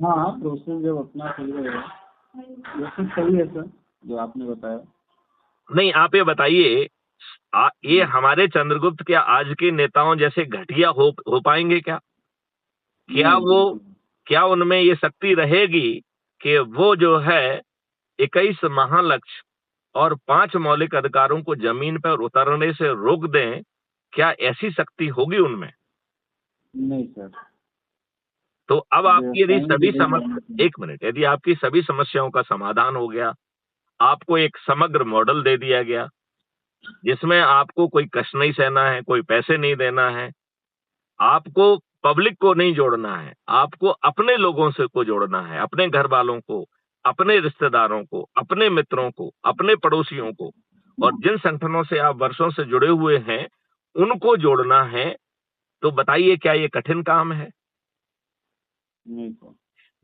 हाँ हाँ, प्रोसेस जब अपना सही रहेगा, प्रोसेस सही है सर जो आपने बताया। नहीं, आप ये बताइए, ये हमारे चंद्रगुप्त क्या आज के नेताओं जैसे घटिया हो पाएंगे क्या? क्या नहीं, वो, बिल्कुल क्या उनमें ये शक्ति रहेगी कि वो जो है 21 महालक्ष्य और 5 मौलिक अधिकारों को जमीन पर उतरने से रोक दें? क्या ऐसी शक्ति होगी उनमें? नहीं सर, तो अब आपकी यदि व्यवस्थाएं सभी बिगड़ जाएंगी। एक मिनट, यदि आपकी सभी समस्याओं का समाधान हो गया, आपको एक समग्र मॉडल दे दिया गया जिसमें आपको कोई कष्ट नहीं सहना है, कोई पैसे नहीं देना है, आपको पब्लिक को नहीं जोड़ना है, आपको अपने लोगों से को जोड़ना है, अपने घर वालों को, अपने रिश्तेदारों को, अपने मित्रों को, अपने पड़ोसियों को, और जिन संगठनों से आप वर्षों से जुड़े हुए हैं उनको जोड़ना है। तो बताइए, क्या ये कठिन काम है? नहीं सर।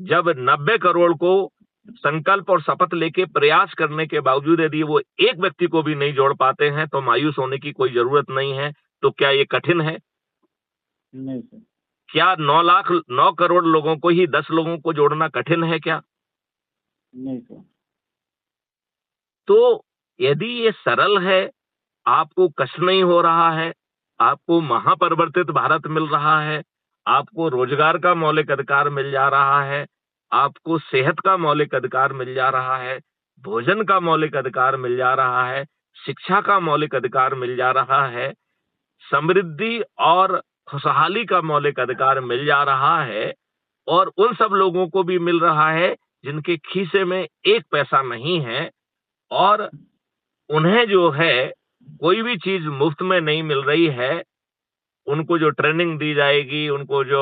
जब 90 करोड़ को संकल्प और शपथ लेके प्रयास करने के बावजूद यदि वो एक व्यक्ति को भी नहीं जोड़ पाते हैं तो मायूस होने की कोई जरूरत नहीं है। तो क्या ये कठिन है? नहीं सर। क्या 9 करोड़ लोगों को ही 10 लोगों को जोड़ना कठिन है क्या? नहीं सर। तो यदि ये सरल है, आपको कष्ट नहीं हो रहा है, आपको महापरिवर्तित भारत मिल रहा है, आपको रोजगार का मौलिक अधिकार मिल जा रहा है, आपको सेहत का मौलिक अधिकार मिल जा रहा है, भोजन का मौलिक अधिकार मिल जा रहा है, शिक्षा का मौलिक अधिकार मिल जा रहा है, समृद्धि और खुशहाली का मौलिक अधिकार मिल जा रहा है, और उन सब लोगों को भी मिल रहा है जिनके खीसे में एक पैसा नहीं है, और उन्हें जो है कोई भी चीज मुफ्त में नहीं मिल रही है। उनको जो ट्रेनिंग दी जाएगी, उनको जो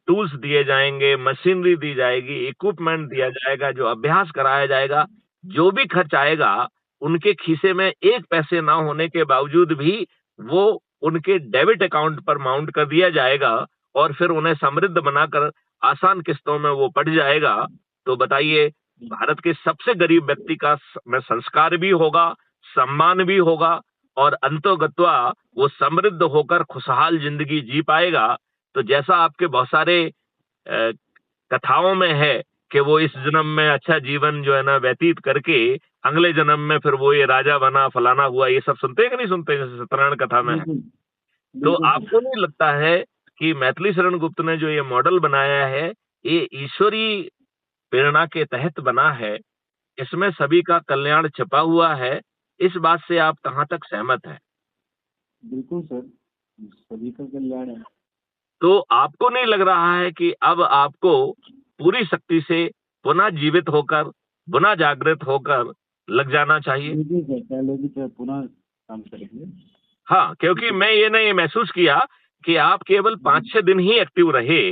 टूल्स दिए जाएंगे, मशीनरी दी जाएगी, इक्विपमेंट दिया जाएगा, जो अभ्यास कराया जाएगा, जो भी खर्च आएगा, उनके खीसे में एक पैसे ना होने के बावजूद भी वो उनके डेबिट अकाउंट पर माउंट कर दिया जाएगा, और फिर उन्हें समृद्ध बनाकर आसान किस्तों में वो पड़ जाएगा। तो बताइए, भारत के सबसे गरीब व्यक्ति का में संस्कार भी होगा, सम्मान भी होगा, और अंतोगत्वा वो समृद्ध होकर खुशहाल जिंदगी जी पाएगा। तो जैसा आपके बहुत सारे कथाओं में है कि वो इस जन्म में अच्छा जीवन जो है ना व्यतीत करके अगले जन्म में फिर वो ये राजा बना, फलाना हुआ, ये सब सुनते हैं कि नहीं सुनते, जैसे सत्यनारायण कथा में है। बिल्कुल तो बिल्कुल सर। आपको नहीं लगता है कि मैथिली शरण गुप्त ने जो ये मॉडल बनाया है, ये ईश्वरी प्रेरणा के तहत बना है, इसमें सभी का कल्याण छिपा हुआ है? इस बात से आप कहां तक सहमत हैं? बिल्कुल सर, सभी का कल्याण है। तो आपको नहीं लग रहा है कि अब आपको पूरी शक्ति से पुनः जीवित होकर, पुनः जागृत होकर लग जाना चाहिए? बिल्कुल सर, पहले की तरह पुनः काम करेंगे। हाँ, क्योंकि मैं ये नहीं महसूस किया कि आप केवल 5-6 दिन ही एक्टिव रहे,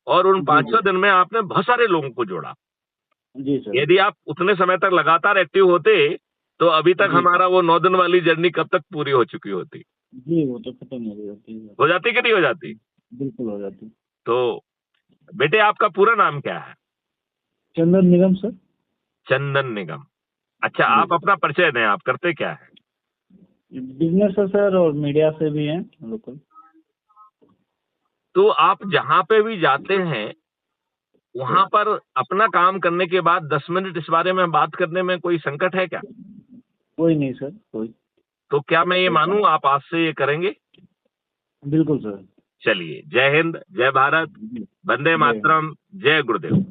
और उन जी 5-6 जी। दिन में आपने बहुत सारे लोगों को जोड़ा। जी सर। यदि आप उतने समय तक लगातार एक्टिव होते तो अभी तक जी हमारा वो 9 दिन वाली जर्नी कब तक पूरी हो चुकी होती। जी, वो तो खत्म हो जाती है। हो जाती कि नहीं हो जाती? बिल्कुल हो जाती। तो बेटे, आपका पूरा नाम क्या है? चंदन निगम सर। चंदन निगम। अच्छा, जी, आप अपना परिचय दें, आप करते क्या है? बिजनेस है सर, और मीडिया से भी हैं लोकल। तो आप जहां पे भी जाते हैं वहां पर अपना काम करने के बाद 10 मिनट इस बारे में बात करने में कोई संकट है क्या? कोई नहीं सर, कोई तो क्या मैं ये कोई मानूं आप आज से ये करेंगे? बिल्कुल सर। चलिए, जय हिंद, जय भारत, जी, वंदे जय हिंद। मातरम, जय गुरुदेव।